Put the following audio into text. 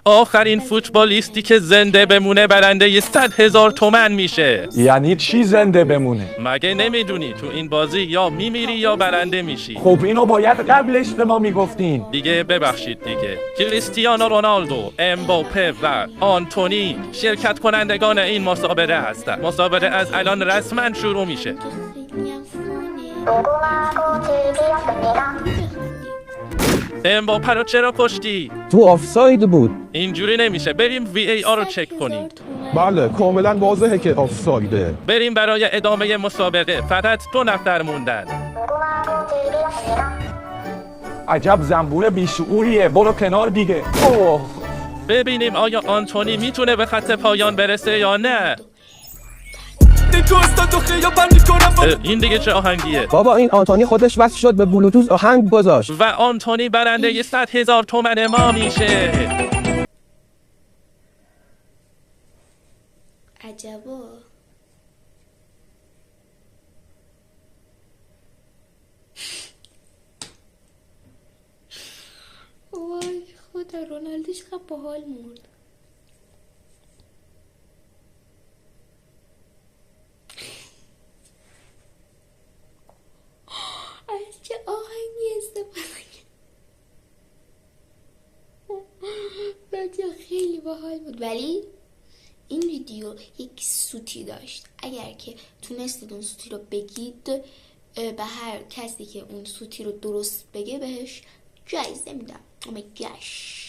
آخرین فوتبالیستی که زنده بمونه برنده 100,000 تومن میشه. یعنی چی زنده بمونه؟ مگه نمیدونی تو این بازی یا میمیری یا برنده میشی؟ خب اینو باید قبلش به ما میگفتین. دیگه ببخشید دیگه. کریستیانو رونالدو، امباپه و آنتونی شرکت کنندگان این مسابقه هستند. مسابقه از الان رسما شروع میشه. امباپه رو چرا کشتی؟ تو آفساید بود. اینجوری نمیشه. بریم VAR رو چک کنیم. بله کاملا واضحه که آفسایده. بریم برای ادامه مسابقه. فقط 2 نفر موندن. عجب زنبور بیشعوریه. برو کنار دیگه. اوه. ببینیم آیا آنتونی میتونه به خط پایان برسه یا نه. این دیگه چه آهنگیه؟ بابا این آنتونی خودش وصل شد به بلوتوث آهنگ گذاشت. و آنتونی برنده 100,000 تومن ما میشه. عجبا. وای خدا، رونالدو چقدر باحال مرد. از چه آهنگی استفاده کرد؟ بچه خیلی باحال بود. ولی این ویدیو یک سوتی داشت. اگر که تونستید اون سوتی رو بگید، به هر کسی که اون سوتی رو درست بگه بهش جایزه میدم. اومگش